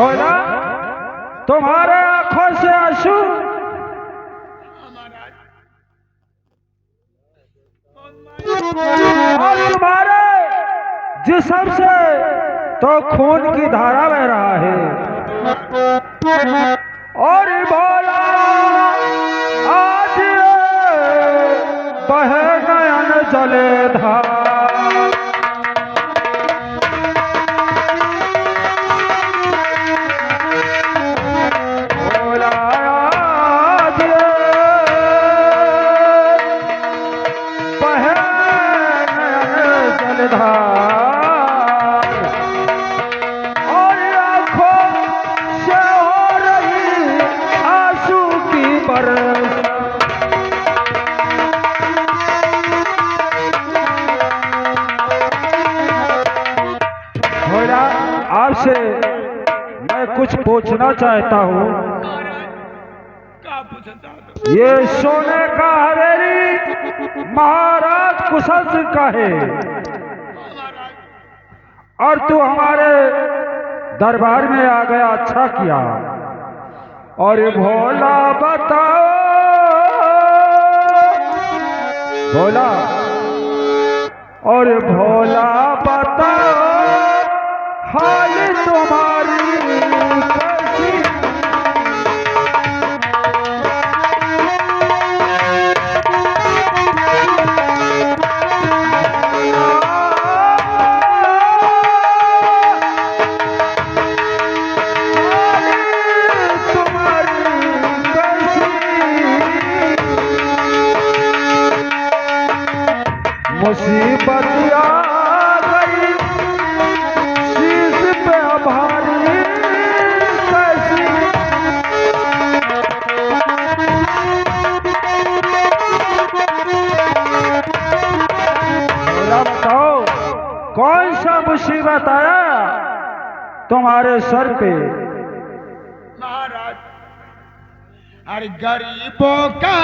भोला, तुम्हारे आंखों से आंसू और तुम्हारे जिस्म से तो खून की धारा बह रहा है। और भोला आज बहे नयन जले धार। और आंखों से हो रही आंसू की बरस। भोला, आपसे मैं कुछ पूछना चाहता हूँ। ये सोने का हवेली महाराज कुशल सिंह का है और तू हमारे दरबार में आ गया, अच्छा किया। और भोला बताओ, भोला, और भोला बताओ हाल तुम्हारी कैसी। मुसीबत आ गई शीश पे भारी कैसी। बताओ कौन सा मुसीबत आया तुम्हारे सर पे। महाराज, अरे गरीबों का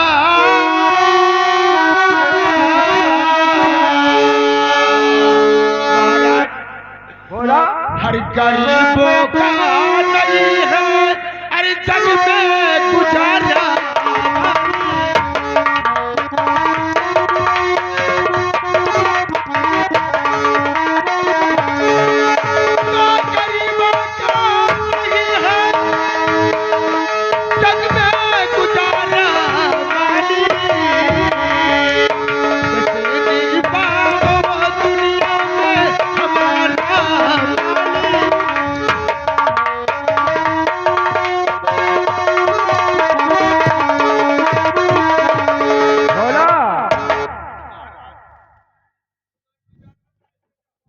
बोला, हर गरीबों का नहीं है अरे जग में गुजारा। गरीबों का नहीं है जग में गुजारा वाली। दुनिया में हमारा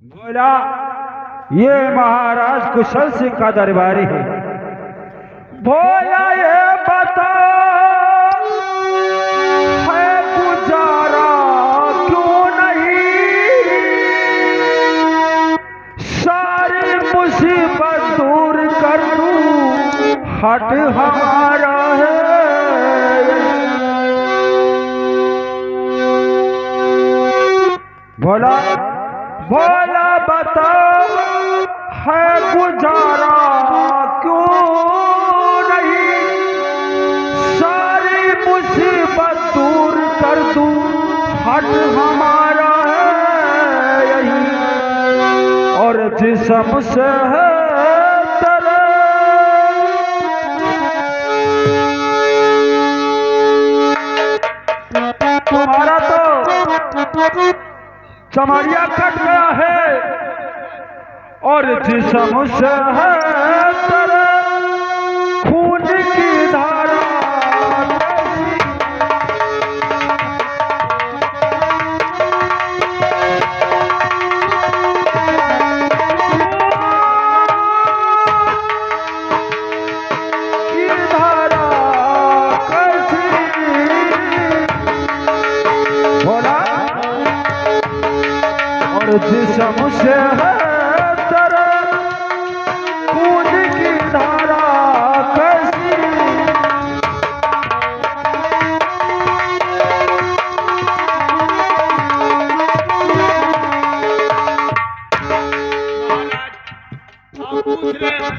बोला, ये महाराज कुशल सिंह का दरबारी है। भोला ये बताओ है गुजारा क्यों नहीं। सारी मुसीबत दूर कर दूं हट हमारा है। भोला, भोला बताओ है गुजारा क्यों नहीं। सारी मुसीबत दूर कर दूं हट हमारा है यही। और जिस्म से है तेरे तुम्हारा तो चमड़िया कट गया है और जिस्म से है तेरे खून की धारा। की धारा कैसी। बोला, और जिस्म से है तेरे खून की धारा कैसी। आप पूछ रहे हैं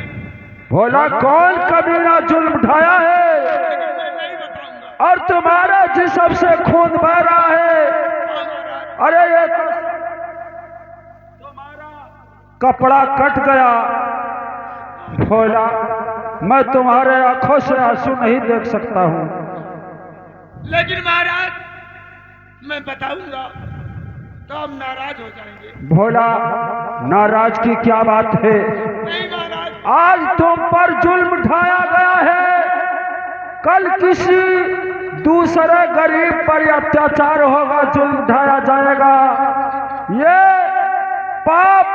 भोला कौन कमीना जुल्म ढाया है मैं नहीं बताऊंगा। और तुम्हारा जिस्म से खून बह रहा है? हाँ महाराज। अरे ये तो तुम्हारा कपड़ा कट गया। भोला मैं तुम्हारे आंखों से आंसू नहीं देख सकता हूँ। लेकिन महाराज मैं बताऊंगा तो आप नाराज हो जाएंगे। भोला नाराज की क्या बात है? नहीं महाराज। आज तुम पर जुल्म ढाया गया है, कल किसी दूसरे गरीब पर अत्याचार होगा, जुल्म ढाया जाएगा। ये पाप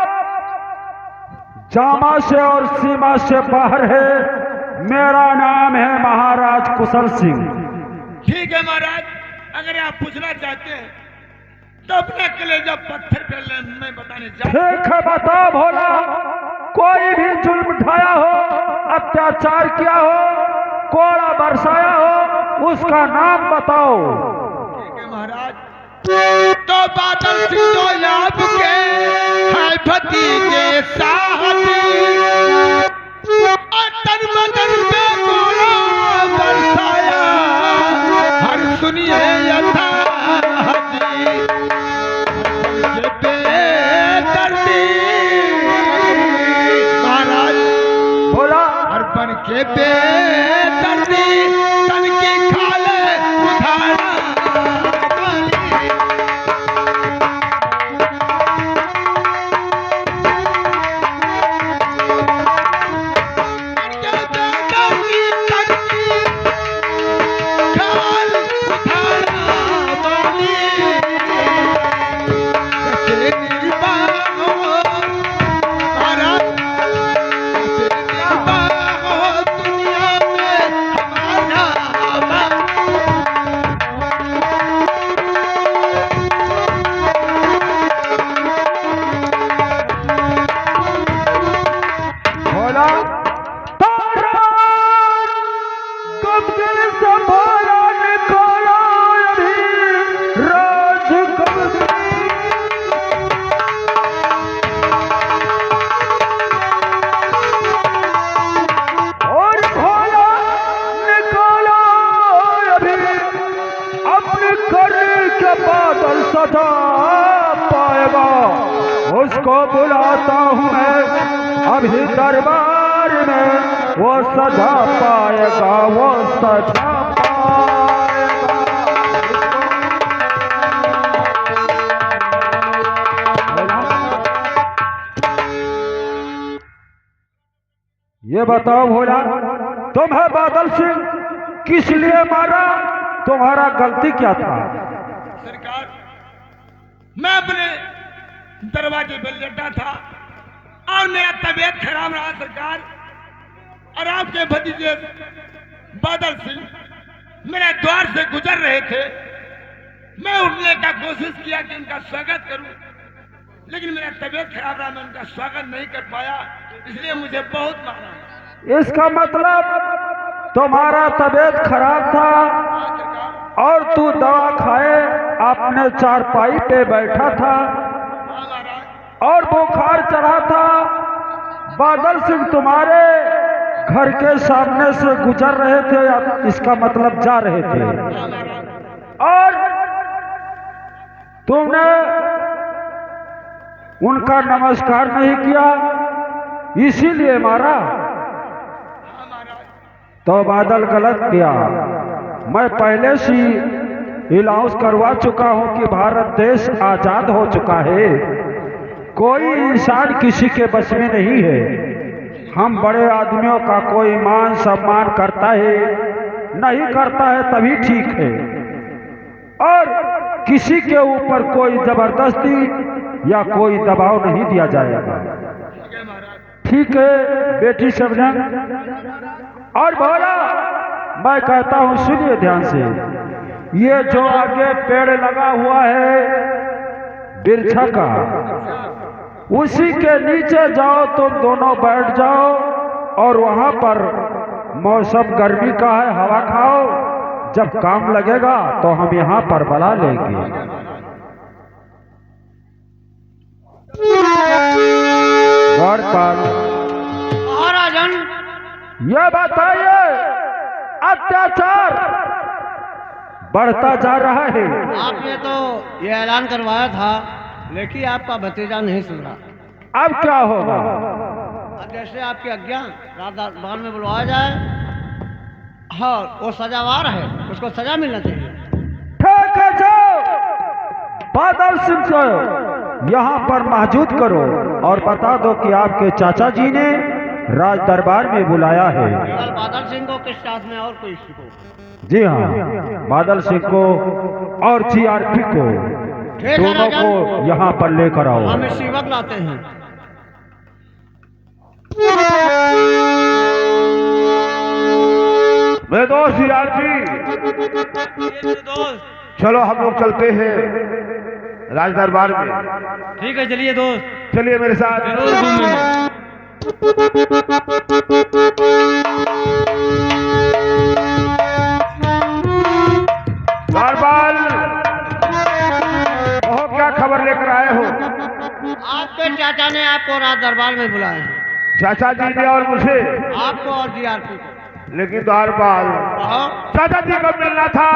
जामा से और सीमा से बाहर है। मेरा नाम है महाराज कुशल सिंह। ठीक है महाराज, अगर आप पूछना चाहते हैं तो अपना कलेजा पत्थर कर ले, मैं बताने जा। ठीक है बताओ भोला, कोई भी जुल्म ढाया हो, अत्याचार किया हो, कोड़ा बरसाया हो, उसका नाम बताओ। ठीक है महाराज। तो बादल सिंह तो आपके है भतीजे साहसी, और तन बदन पे कोड़ा बरसाया, हर सुनिए यथा महाराज। भोला अर्पण के बेदर्दी तन की खाले उधारा सजा पाएगा, उसको बुलाता हूँ मैं अभी दरबार में, वो सजा पाएगा, वो सजा पाएगा। ये बताओ भोला, तुम्हें बादल सिंह किस लिए मारा? तुम्हारा गलती क्या था? सरकार, मैं अपने दरवाजे पर लेटा था और मेरा तबीयत खराब रहा सरकार, और आपके भतीजे बादल सिंह मेरे द्वार से गुजर रहे थे। मैं उठने का कोशिश किया कि उनका स्वागत करूं, लेकिन मेरा तबीयत खराब रहा, मैं उनका स्वागत नहीं कर पाया, इसलिए मुझे बहुत मारा। इसका मतलब तुम्हारा तबीयत खराब था और तू दवा खाए अपने चारपाई पे बैठा था और बुखार चढ़ा था। बादल सिंह तुम्हारे घर के सामने से गुजर रहे थे, इसका मतलब जा रहे थे, और तुमने उनका नमस्कार नहीं किया, इसीलिए मारा। तो बादल गलत किया। मैं पहले से अनाउंस करवा चुका हूं कि भारत देश आजाद हो चुका है, कोई इंसान किसी के बस में नहीं है। हम बड़े आदमियों का कोई मान सम्मान करता है, नहीं करता है तभी ठीक है, और किसी के ऊपर कोई जबरदस्ती या कोई दबाव नहीं दिया जाएगा। ठीक है बेटी सबजन। और भोला मैं कहता हूं सुनिए ध्यान से, ये जो आगे पेड़ लगा हुआ है बिरछा का, उसी के नीचे जाओ, तुम दोनों बैठ जाओ और वहां पर मौसम गर्मी का है, हवा खाओ। जब काम लगेगा तो हम यहाँ पर बुला लेंगे। महाराजन ये बताइए, अत्याचार बढ़ता जा रहा है। आपने तो ये ऐलान करवाया था, लेकिन आपका भतीजा नहीं सुन रहा। अब क्या होगा? अब जैसे आपकी आज्ञा रात दरबार में बुलवाया जाए। हाँ, वो सजावार है, उसको सजा मिलना चाहिए। ठीक है, जाओ बादल सिंह को यहाँ पर मौजूद करो और बता दो कि आपके चाचा जी ने राज दरबार में बुलाया है। केवल बादल सिंह को किस साथ में और कोई को? जी हाँ, बादल सिंह को और जीआरपी को, ठीक है दोनों राजन, को यहाँ पर लेकर आओ। हम इसी वक्त लाते हैं। मेरे दोस्त जीआरपी, चलो हम लोग चलते हैं राज दरबार में। ठीक है, चलिए दोस्त। चलिए मेरे साथ। दरबार, कहो क्या खबर लेकर आए हो? आपके चाचा ने आपको रात दरबार में बुलाया है। चाचा जी ने और मुझे? आपको और जीआरपी को। लेकिन दरबार, हाँ, चाचा जी को मिलना था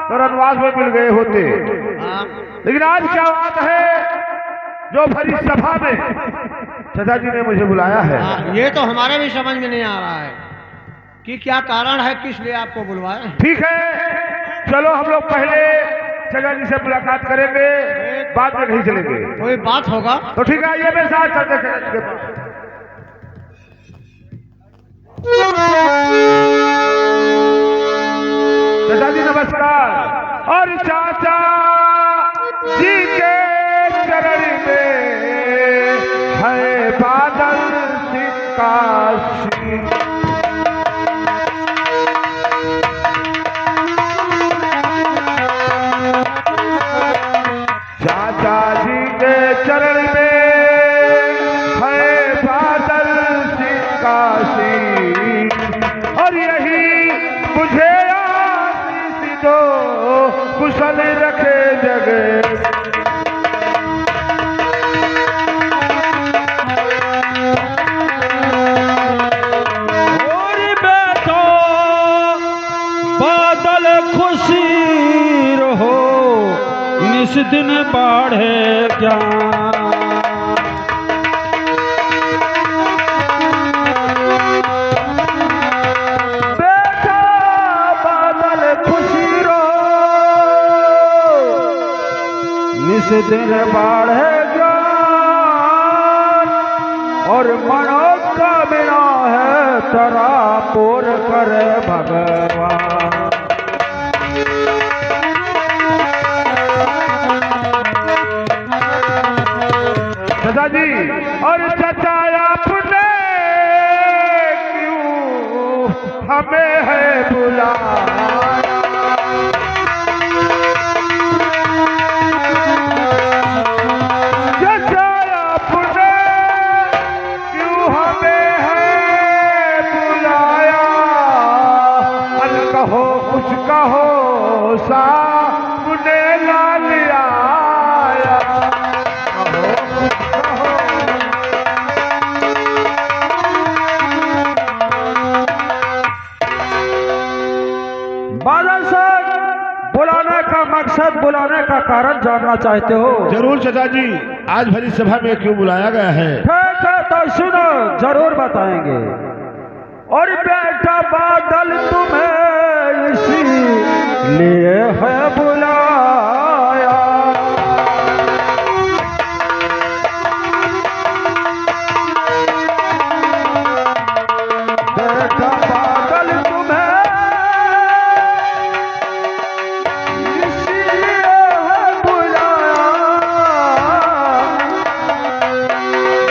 तो रनवास में मिल गए होते। हाँ। लेकिन आज क्या बात है जो भरी सभा में चाचा जी ने मुझे बुलाया है? हाँ, ये तो हमारे भी समझ में नहीं आ रहा है कि क्या कारण है, किस लिए आपको बुलवाया है। ठीक है, चलो हम लोग पहले चाचा जी से मुलाकात करेंगे, बाद में नहीं चलेंगे। कोई बात होगा तो ठीक है, आइए मेरे साथ चलते चाचा जी के पास। चाचा जी नमस्कार। और चाचा जी के चरण में है बादल सिंह का शीश। चाचा जी के चरण में है बादल सिंह का शीश। और यही मुझे आशीष दो, कुशल रखे जगह। और बेटो बादल खुशी रहो, निस दिन बाढ़े ज्ञान। बेटा बादल खुशी रहो, निस दिन बाढ़े ज्ञान। और मनोकामना है तरा पूर करे भगवान। चाचा जी और चाचा आपने क्यों हमें है बुलाया? चाचा आपने क्यों हमें है बुलाया? अन कहो कुछ कहो, सामने ला लिया। बादल साहब, बुलाने का मकसद, बुलाने का कारण जानना चाहते हो? जरूर चाचा जी, आज भरी सभा में क्यों बुलाया गया है? ठीक है, तो सुनो, जरूर बताएंगे। और बेटा बादल तुम्हें इसीलिए है बुलाया। बेटा बादल तुम्हें इसीलिए है बुलाया।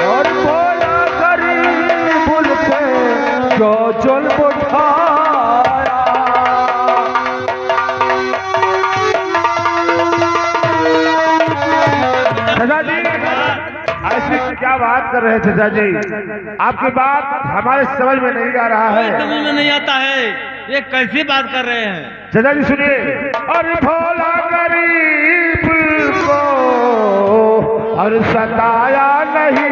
और बोला गरीब पे जो जुल्म उठाया। चाचा जी, ऐसी क्या बात कर रहे हैं चाचा जी? आपकी बात हमारे समझ में नहीं आ रहा है। समझ में नहीं आता है, ये कैसी बात कर रहे हैं? चाचा जी सुनिए। और भोला गरीब को और सताया नहीं,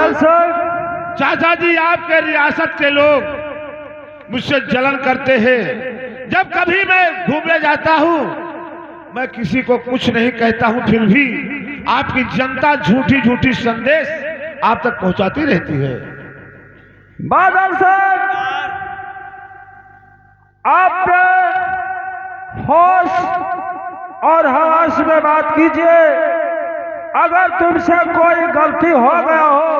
बादल सिंह, चाचा जी आपके रियासत के लोग मुझसे जलन करते हैं। जब कभी मैं घूमने जाता हूँ मैं किसी को कुछ नहीं कहता हूँ, फिर भी आपकी जनता झूठी झूठी संदेश आप तक पहुंचाती रहती है। बादल सिंह, आपने होश और हवास में बात कीजिए। अगर तुमसे कोई गलती हो गया हो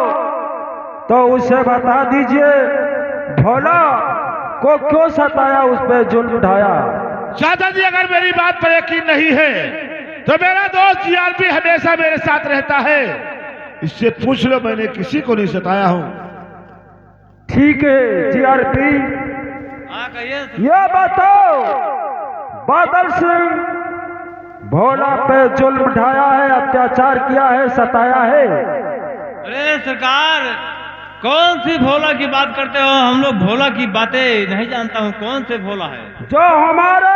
तो उसे बता दीजिए। भोला को क्यों सताया, उस पर जुल्म ढाया? चाचा जी अगर मेरी बात पर यकीन नहीं है तो मेरा दोस्त जीआरपी हमेशा मेरे साथ रहता है, इससे पूछ लो, मैंने किसी को नहीं सताया हूँ। ठीक है जीआरपी, हाँ कहिए। ये बताओ बादल सिंह भोला पे जुल्म ढाया है, अत्याचार किया है, सताया है? अरे सरकार, कौन सी भोला की बात करते हो? हम लोग भोला की बातें नहीं जानता हूँ। कौन से भोला है जो हमारे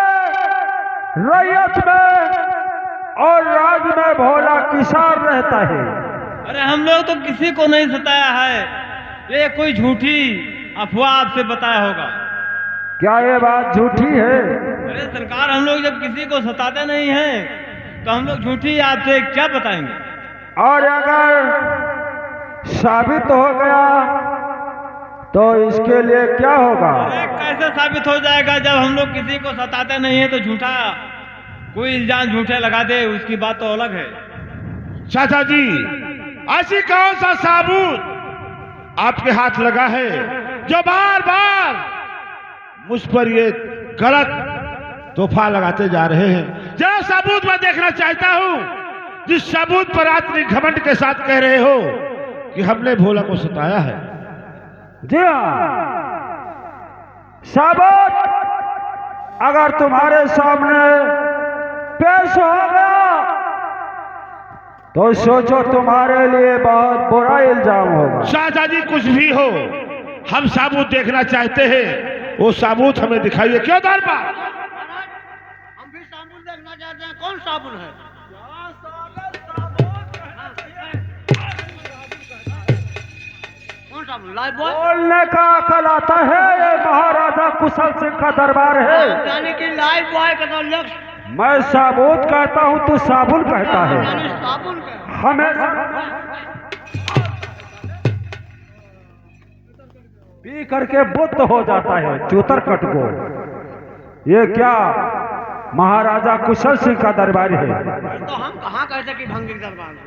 रैयत में और राज में भोला किसान रहता है? अरे हम लोग तो किसी को नहीं सताया है। ये कोई झूठी अफवाह आपसे बताया होगा। क्या ये बात झूठी है? अरे सरकार, हम लोग जब किसी को सताते नहीं हैं तो हम लोग झूठी आपसे क्या बताएंगे? और अगर साबित हो गया तो इसके लिए क्या होगा? अरे कैसे साबित हो जाएगा? जब हम लोग किसी को सताते नहीं है तो झूठा कोई इल्जाम झूठे लगा दे, उसकी बात तो अलग है। चाचा जी ऐसी कौन सा साबुत आपके हाथ लगा है जो बार बार मुझ पर ये गलत तोहफा लगाते जा रहे हैं? जरा सबूत मैं देखना चाहता हूं, जिस सबूत पर आप इतनी घमंड के साथ कह रहे हो कि हमने भोला को सताया है। जी हाँ, सबूत अगर तुम्हारे सामने पेश हो गया तो सोचो तुम्हारे लिए बहुत बुरा इल्जाम होगा। चाचा जी कुछ भी हो, हम सबूत देखना चाहते हैं, वो सबूत हमें दिखाइए। क्यों दरबार? हम भी साबुन देखना चाहते हैं। कौन साबुन है? कौन साबुन? Life boy? बोलने का अकल आता है? ये महाराजा कुशल सिंह का दरबार है। यानी कि लाइफ बॉय का तो लक्ष्य, मैं साबुत कहता हूँ, तू साबुन कहता है। यानी साबुन का। हमेशा पी करके बुद्ध हो जाता है चूतर कटको। ये क्या महाराजा कुशल सिंह का दरबार है? तो हम कहाँ कहते कि भंगी दरबार में?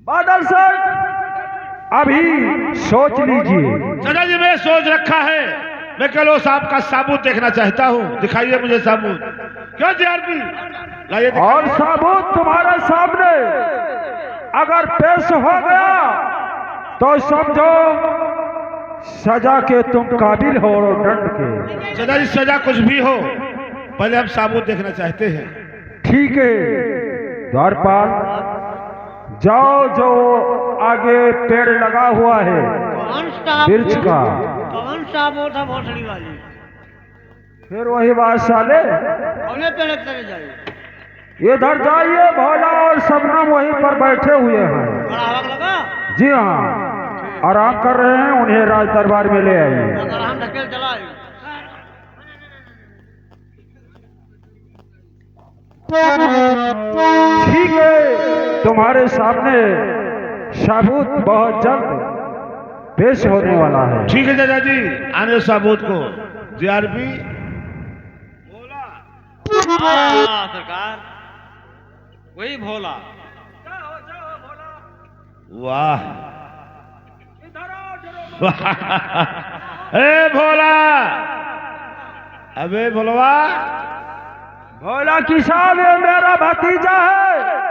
बादल सर अभी सोच लीजिए। चाचा जी मैं सोच रखा है, मैं केवल साहब का साबूत देखना चाहता हूँ। दिखाइए मुझे साबूत। क्यों जीआरपी? लाइए दिखाइए। और साबूत तुम्हारे सामने अगर पेश हो गया तो समझो सजा के तुम काबिल हो, दंड के। चाचा जी सजा कुछ भी हो, पहले हम साबूत देखना चाहते हैं। ठीक है द्वारपाल, जाओ जो आगे पेड़ लगा हुआ है कौन साबुन? वृक्ष का, कौन साबुन था भोसड़ी वाली? फिर वही बात साले, कौने पेड़ चले जाइए? इधर जाइए। भोला और सबनम वहीं पर बैठे हुए हैं। बड़ा आग लगा? जी हाँ, आराम कर रहे हैं। उन्हें राज दरबार में ले आइए। अगर हम ढकेल चलाए। ठीक है, तुम्हारे सामने सबूत बहुत जल्द पेश होने वाला है। ठीक है चाचा जी, आने दो साबूत को। जीआरपी हाँ सरकार, वही भोला। वाह ए भोला, अबे भोलवा, भोला किसान ये मेरा भतीजा है।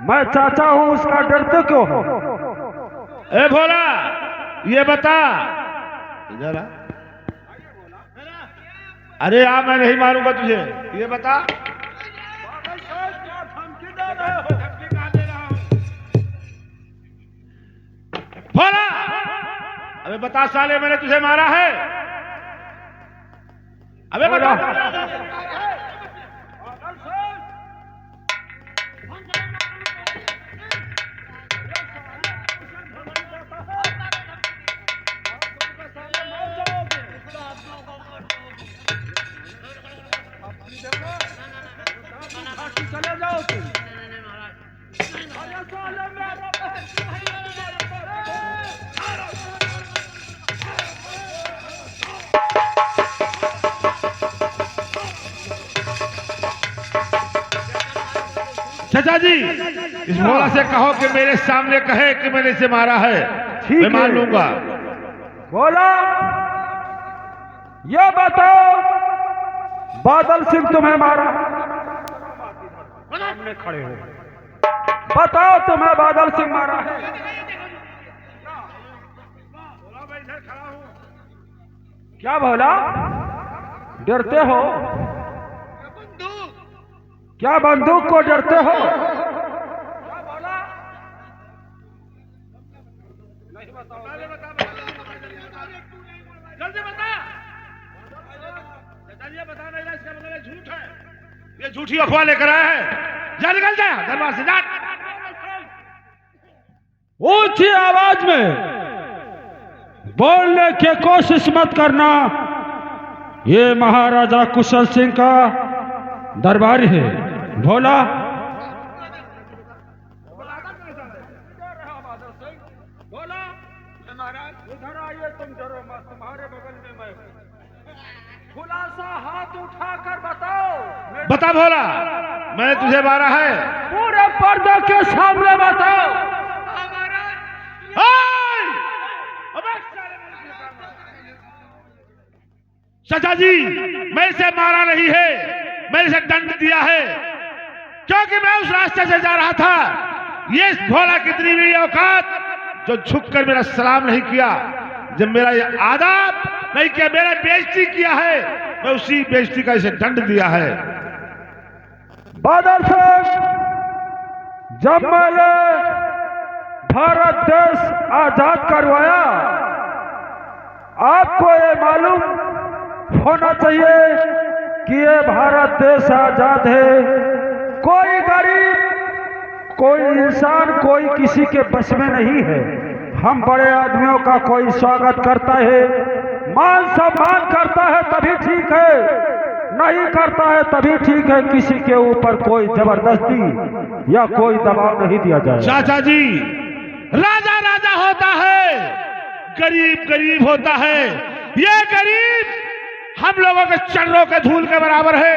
मैं चाचा हूँ, उसका डरते क्यों हो? ए भोला ये बता, इधर आ। अरे आ, मैं नहीं मारूंगा तुझे। ये बता, भोला अबे बता साले, मैंने तुझे मारा है? अबे बता। चाचा जी, इस भोला से कहो कि मेरे सामने कहे कि मैंने इसे मारा है, ठीक मैं है। मान लूंगा। बोला, ये बताओ बादल सिंह तुम्हें मारा? सामने खड़े हो, बताओ तुम्हें बादल सिंह मारा है? क्या बोला? डरते हो? क्या बंदूक को डरते हो? जल्दी बता। ये बता नहीं रहा, इसका मतलब झूठ है। ये झूठी अफवाह लेकर आया है। जा निकल जा दरबार से, जा। ऊंची आवाज में बोलने की कोशिश मत करना। ये महाराजा कुशल सिंह का दरबारी है। भोला, उधर आइए, तुम डरो मत, तुम्हारे बगल में मैं हूं। खुलासा हाथ उठाकर बताओ। बता भोला, मैंने तुझे मारा है। पूरे पर्दे के सामने बताओ। चाचा जी, मैं इसे मारा नहीं है, मैंने इसे दंड दिया है, क्योंकि मैं उस रास्ते से जा रहा था। ये भोला कितनी भी औकात जो झुककर मेरा सलाम नहीं किया, जब मेरा ये आदाब नहीं किया, मेरा बेइज्जती किया है, मैं उसी बेइज्जती का इसे दंड दिया है। बादल सिंह, जब मैंने भारत देश आजाद करवाया, आपको ये मालूम होना चाहिए कि ये भारत देश आजाद है। कोई गरीब, कोई इंसान, कोई किसी के बस में नहीं है। हम बड़े आदमियों का कोई स्वागत करता है, मान सम्मान करता है तभी ठीक है, नहीं करता है तभी ठीक है। किसी के ऊपर कोई जबरदस्ती या कोई दबाव नहीं दिया जाए। चाचा जी, राजा राजा होता है, गरीब गरीब होता है। ये गरीब हम लोगों के चरणों के धूल के बराबर है।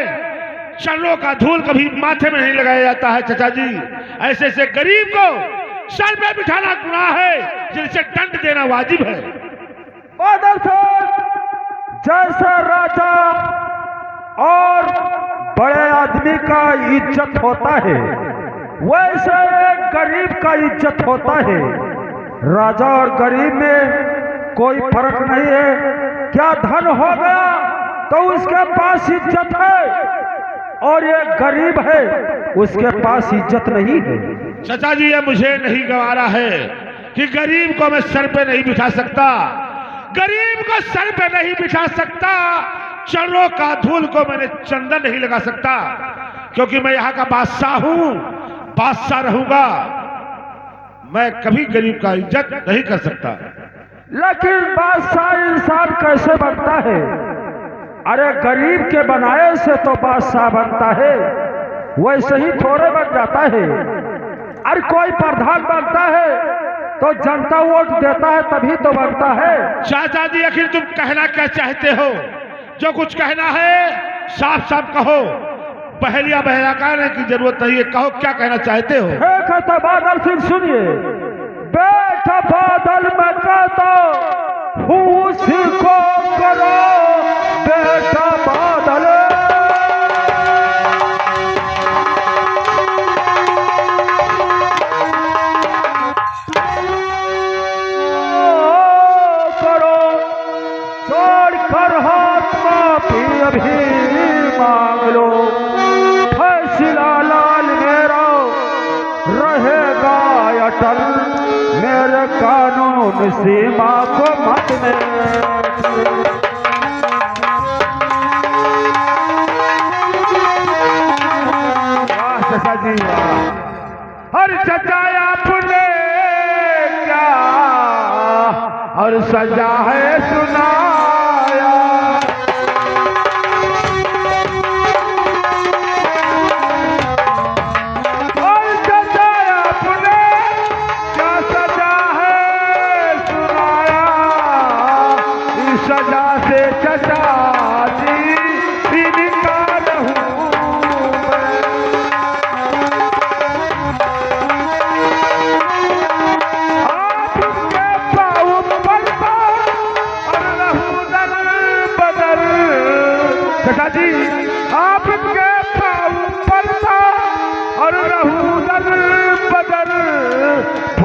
चरणों का धूल कभी माथे में नहीं लगाया जाता है। चाचा जी, ऐसे ऐसे गरीब को सर पे बिठाना गुनाह है, जिनसे दंड देना वाजिब है। बादल सिंह, जैसे राजा और बड़े आदमी का इज्जत होता है, वैसे गरीब का इज्जत होता है। राजा और गरीब में कोई फर्क नहीं है। क्या धन हो गया तो उसके पास इज्जत है, और ये गरीब है उसके पास इज्जत नहीं है। चाचा जी, ये मुझे नहीं गवारा है कि गरीब को मैं सर पे नहीं बिठा सकता, गरीब को सर पे नहीं बिठा सकता। चरणों का धूल को मैंने चंदन नहीं लगा सकता, क्योंकि मैं यहाँ का बादशाह हूँ, बादशाह रहूंगा। मैं कभी गरीब का इज्जत नहीं कर सकता। लेकिन बादशाह इंसान कैसे बनता है? अरे गरीब के बनाए से तो बादशाह बनता है, वैसे ही थोड़े बन जाता है। अरे कोई प्रधान बनता है तो जनता वोट देता है तभी तो बनता है। चाचा जी, आखिर तुम कहना क्या चाहते हो? जो कुछ कहना है साफ साफ कहो, बहलिया बहलाने की जरूरत नहीं है। कहो क्या कहना चाहते हो? ठीक है तो बादल सिंह सुनिए। बेटा बादल मैं कहता हूँ उसी को करो, बेटा बादल। करो, छोड़ कर हाथ माफी अभी मांग लो। फैसला लाल मेरा रहेगा अटल, मेरे कानून सीमा को मत में। चाचा जी, हर सजाया आपने क्या और सजा है सुनाया। और सजाया आपने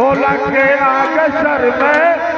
भोला के आगे सर में